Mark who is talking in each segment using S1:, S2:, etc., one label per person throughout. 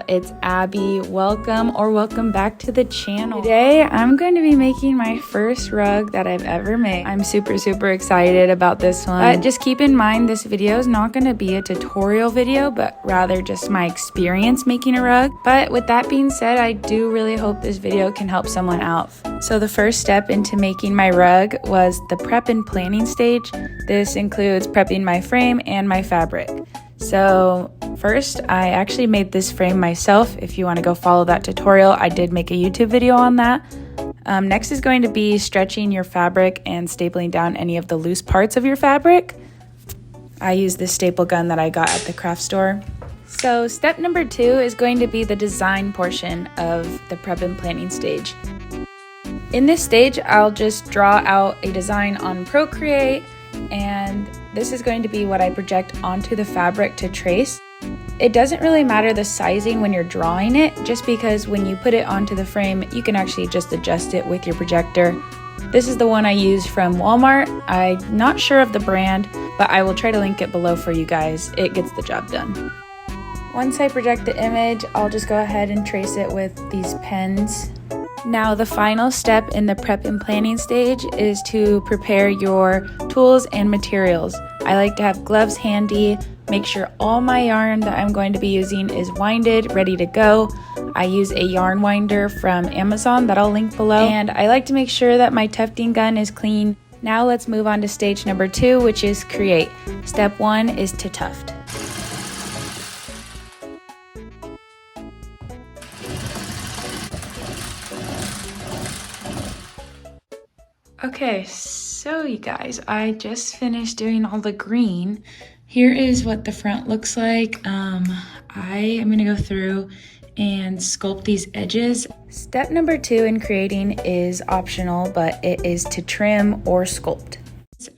S1: it's Abby. Welcome back to the channel. Today I'm going to be making my first rug that I've ever made. I'm super excited about this one. But just keep in mind this video is not going to be a tutorial video, but rather just my experience making a rug. But with that being said, I do really hope this video can help someone out. So the first step into making my rug was the prep and planning stage. This includes prepping my frame and my fabric. So first, I actually made this frame myself. If you want to go follow that tutorial, I did make a YouTube video on that. Next is going to be stretching your fabric and stapling down any of the loose parts of your fabric. I use this staple gun that I got at the craft store. So step number 2 is going to be the design portion of the prep and planning stage. In this stage, I'll just draw out a design on Procreate, and this is going to be what I project onto the fabric to trace. It doesn't really matter the sizing when you're drawing it, just because when you put it onto the frame, you can actually just adjust it with your projector. This is the one I used from Walmart. I'm not sure of the brand, but I will try to link it below for you guys. It gets the job done. Once I project the image, I'll just go ahead and trace it with these pens. Now the final step in the prep and planning stage is to prepare your tools and materials. I like to have gloves handy, make sure all my yarn that I'm going to be using is winded, ready to go. I use a yarn winder from Amazon that I'll link below, and I like to make sure that my tufting gun is clean. Now let's move on to stage number 2, which is create. Step 1 is to tuft. Okay, so you guys, I just finished doing all the green. Here is what the front looks like. I am gonna go through and sculpt these edges. Step number 2 in creating is optional, but it is to trim or sculpt.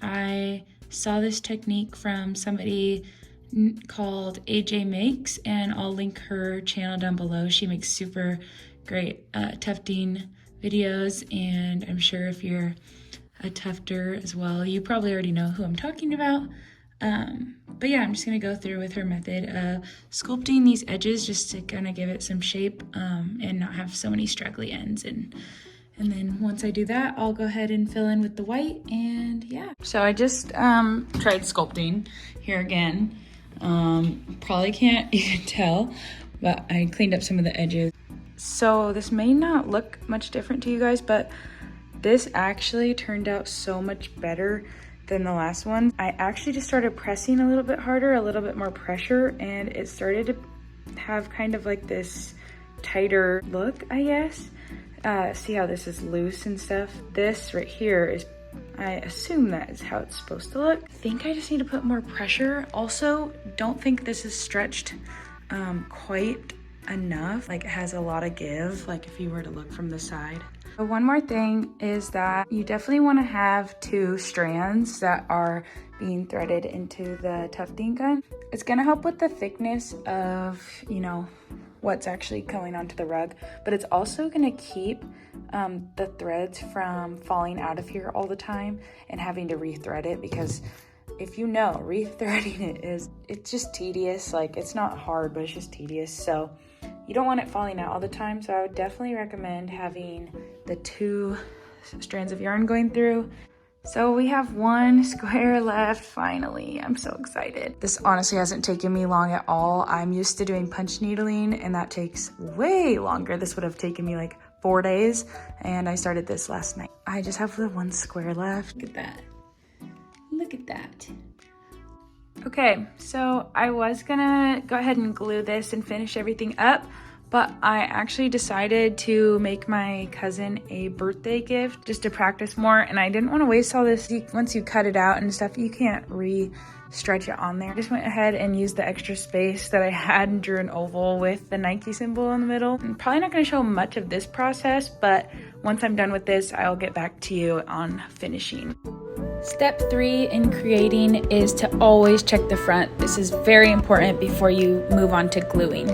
S1: I saw this technique from somebody called AJ Makes, and I'll link her channel down below. She makes super great tufting videos, and I'm sure if you're a tufter as well, you probably already know who I'm talking about. But yeah, I'm just gonna go through with her method of sculpting these edges just to kind of give it some shape and not have so many straggly ends. And then once I do that, I'll go ahead and fill in with the white, and yeah. So I just tried sculpting here again. Probably can't even tell, but I cleaned up some of the edges. So this may not look much different to you guys, but this actually turned out so much better than the last one. I actually just started pressing a little bit harder, a little bit more pressure, and it started to have kind of like this tighter look, I guess. See how this is loose and stuff? This right here is, I assume that is how it's supposed to look. I think I just need to put more pressure. Also, don't think this is stretched quite enough. Like, it has a lot of give, like if you were to look from the side. But one more thing is that you definitely want to have 2 strands that are being threaded into the tufting gun. It's going to help with the thickness of, you know, what's actually going onto the rug, but it's also going to keep the threads from falling out of here all the time and having to rethread it, because if you know, rethreading it's just tedious. Like, it's not hard, but it's just tedious. So you don't want it falling out all the time. So I would definitely recommend having the 2 strands of yarn going through. So we have 1 square left, finally. I'm so excited. This honestly hasn't taken me long at all. I'm used to doing punch needling, and that takes way longer. This would have taken me like 4 days, and I started this last night. I just have the 1 square left. Look at that. Look at that. Okay, so I was gonna go ahead and glue this and finish everything up, but I actually decided to make my cousin a birthday gift just to practice more, and I didn't want to waste all this. Once you cut it out and stuff, you can't re-stretch it on there. I just went ahead and used the extra space that I had and drew an oval with the Nike symbol in the middle. I'm probably not going to show much of this process, but once I'm done with this, I'll get back to you on finishing. Step 3 in creating is to always check the front. This is very important before you move on to gluing.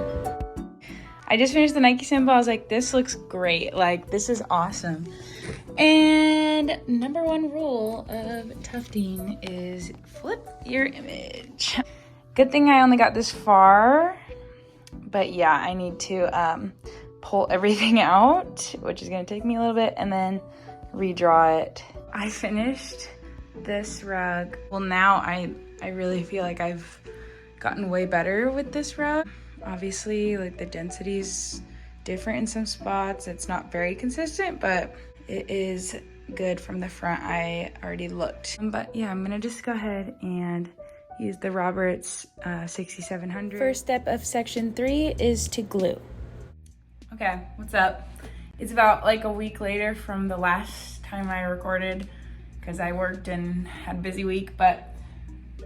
S1: I just finished the Nike symbol. I was like, this looks great. Like, this is awesome. And number 1 rule of tufting is flip your image. Good thing I only got this far, But yeah, I need to pull everything out, which is gonna take me a little bit, and then redraw it. I finished this rug. Well, now I really feel like I've gotten way better with this rug. Obviously, like the density's different in some spots. It's not very consistent, but it is good from the front. I already looked. But yeah, I'm gonna just go ahead and use the Roberts 6700. First step of section 3 is to glue. Okay, what's up? It's about like a week later from the last time I recorded because I worked and had a busy week, but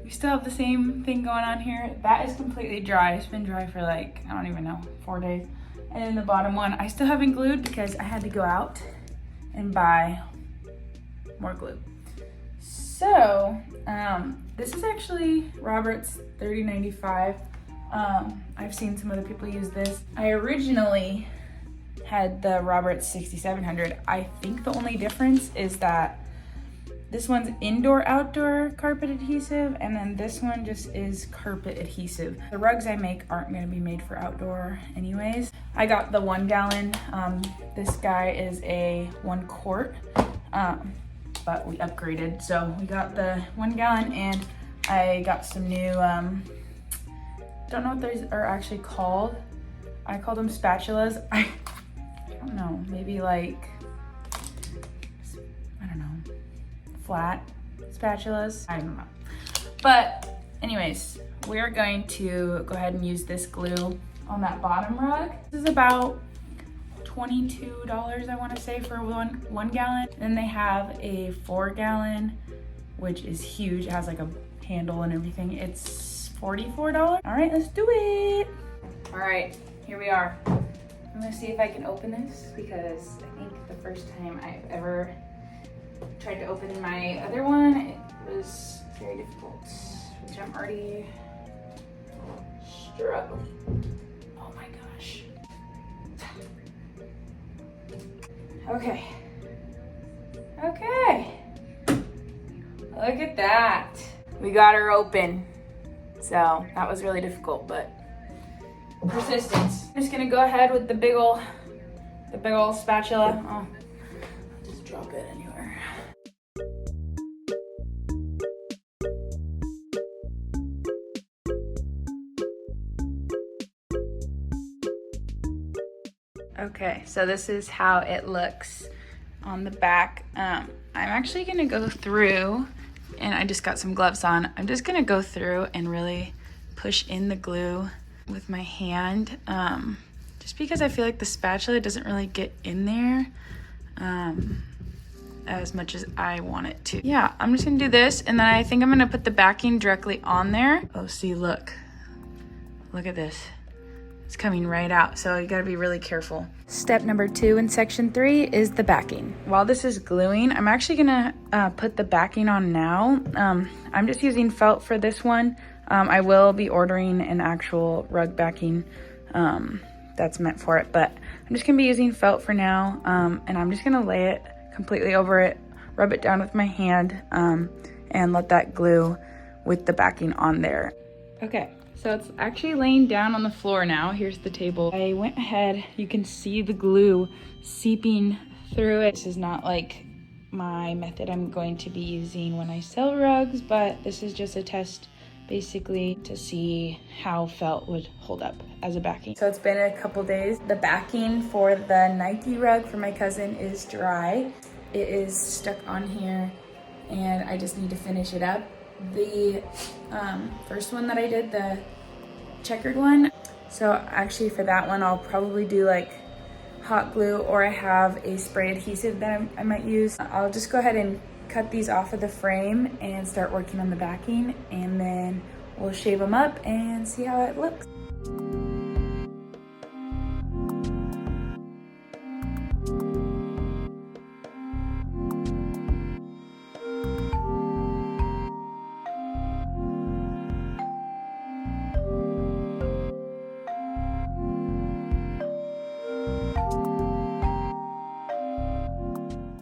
S1: we still have the same thing going on here. That is completely dry. It's been dry for like, I don't even know, 4 days. And then the bottom one, I still haven't glued because I had to go out and buy more glue. So, this is actually Roberts 3095. I've seen some other people use this. I originally had the Roberts 6700. I think the only difference is that this one's indoor-outdoor carpet adhesive, and then this one just is carpet adhesive. The rugs I make aren't gonna be made for outdoor anyways. I got the 1 gallon. This guy is a 1 quart, but we upgraded. So we got the 1 gallon, and I got some new, don't know what those are actually called. I call them spatulas. I don't know, maybe like, I don't know, flat spatulas, I don't know. But anyways, we're going to go ahead and use this glue on that bottom rug. This is about $22, I want to say, for one gallon. Then they have a 4 gallon, which is huge. It has like a handle and everything. It's $44. All right, let's do it. All right, here we are. I'm gonna see if I can open this because I think the first time I've ever tried to open my other one, it was very difficult, which I'm already struggling. Oh my gosh. Okay. Okay. Look at that. We got her open. So that was really difficult, but persistence. I'm just gonna go ahead with the big ol' spatula. Oh, I'll just drop it anywhere. Okay, so this is how it looks on the back. I'm actually gonna go through, and I just got some gloves on. I'm just gonna go through and really push in the glue with my hand, just because I feel like the spatula doesn't really get in there as much as I want it to. Yeah, I'm just gonna do this, and then I think I'm gonna put the backing directly on there. Oh, see, look at this. It's coming right out, so you gotta be really careful. Step number 2 in section 3 is the backing. While this is gluing, I'm actually gonna put the backing on now. I'm just using felt for this one. I will be ordering an actual rug backing that's meant for it, but I'm just gonna be using felt for now, and I'm just gonna lay it completely over it, rub it down with my hand, and let that glue with the backing on there. Okay. So it's actually laying down on the floor now. Here's the table. I went ahead, you can see the glue seeping through it. This is not like my method I'm going to be using when I sell rugs, but this is just a test basically to see how felt would hold up as a backing. So it's been a couple days. The backing for the Nike rug for my cousin is dry. It is stuck on here and I just need to finish it up. The first one that I did, the checkered one, so actually for that one I'll probably do like hot glue, or I have a spray adhesive that I might use. I'll just go ahead and cut these off of the frame and start working on the backing, and then we'll shave them up and see how it looks.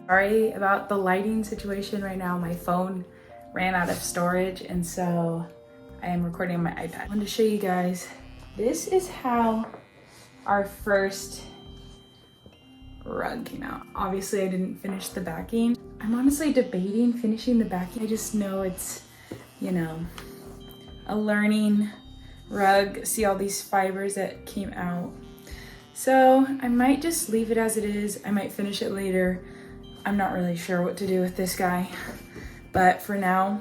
S1: Sorry about the lighting situation right now. My phone ran out of storage, and so I am recording on my iPad. I wanted to show you guys, this is how our first rug came out. Obviously I didn't finish the backing. I'm honestly debating finishing the backing. I just know it's, you know, a learning rug. See all these fibers that came out. So I might just leave it as it is. I might finish it later. I'm not really sure what to do with this guy, but for now,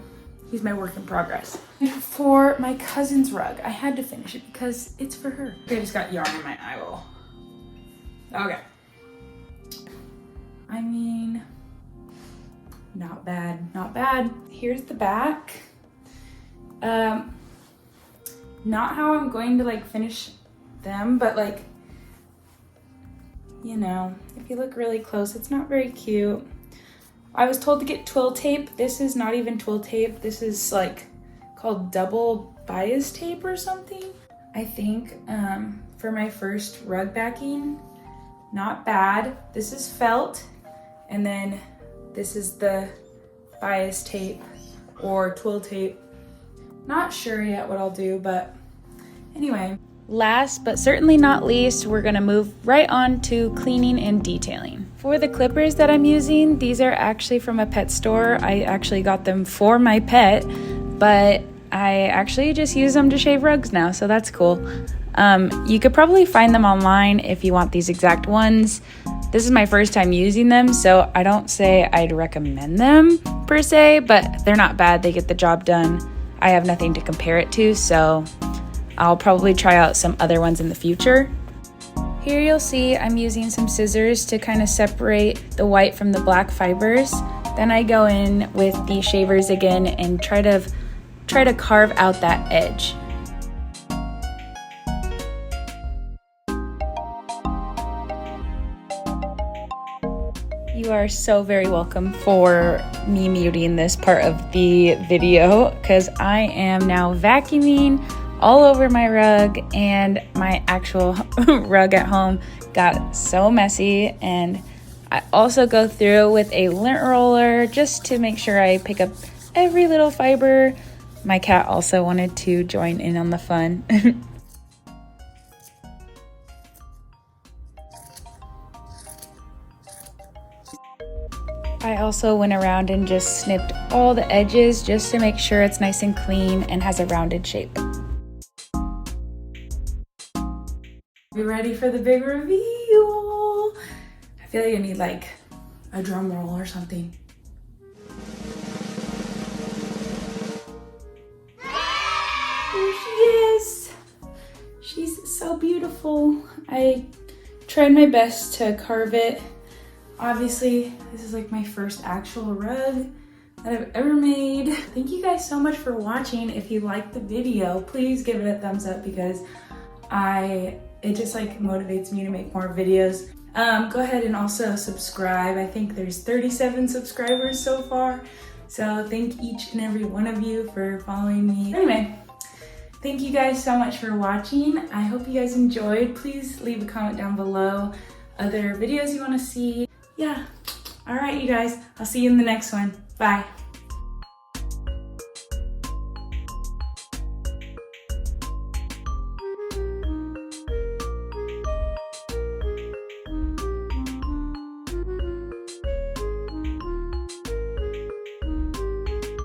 S1: he's my work in progress. For my cousin's rug, I had to finish it because it's for her. I just got yarn in my eyeball. Okay. I mean, not bad, not bad. Here's the back. Not how I'm going to like finish them, but like, you know, if you look really close, it's not very cute. I was told to get twill tape. This is not even twill tape. This is like called double bias tape or something. I think for my first rug backing, not bad. This is felt, and then this is the bias tape or twill tape. Not sure yet what I'll do, but anyway. Last but certainly not least, we're gonna move right on to cleaning and detailing. For the clippers that I'm using, these are actually from a pet store. I actually got them for my pet, but I actually just use them to shave rugs now, so that's cool. You could probably find them online if you want these exact ones. This is my first time using them, so I don't say I'd recommend them per se, but they're not bad. They get the job done. I have nothing to compare it to, so I'll probably try out some other ones in the future. Here you'll see I'm using some scissors to kind of separate the white from the black fibers. Then I go in with the shavers again and try to carve out that edge. You are so very welcome for me muting this part of the video because I am now vacuuming all over my rug, and my actual rug at home got so messy. And I also go through with a lint roller just to make sure I pick up every little fiber. My cat also wanted to join in on the fun. I also went around and just snipped all the edges just to make sure it's nice and clean and has a rounded shape. You ready for the big reveal? I feel like I need like a drum roll or something. There she is. She's so beautiful. I tried my best to carve it. Obviously, this is like my first actual rug that I've ever made. Thank you guys so much for watching. If you liked the video, please give it a thumbs up because it just like motivates me to make more videos. Go ahead and also subscribe. I think there's 37 subscribers so far. So thank each and every one of you for following me. Anyway, thank you guys so much for watching. I hope you guys enjoyed. Please leave a comment down below other videos you want to see. Yeah. All right, you guys. I'll see you in the next one. Bye.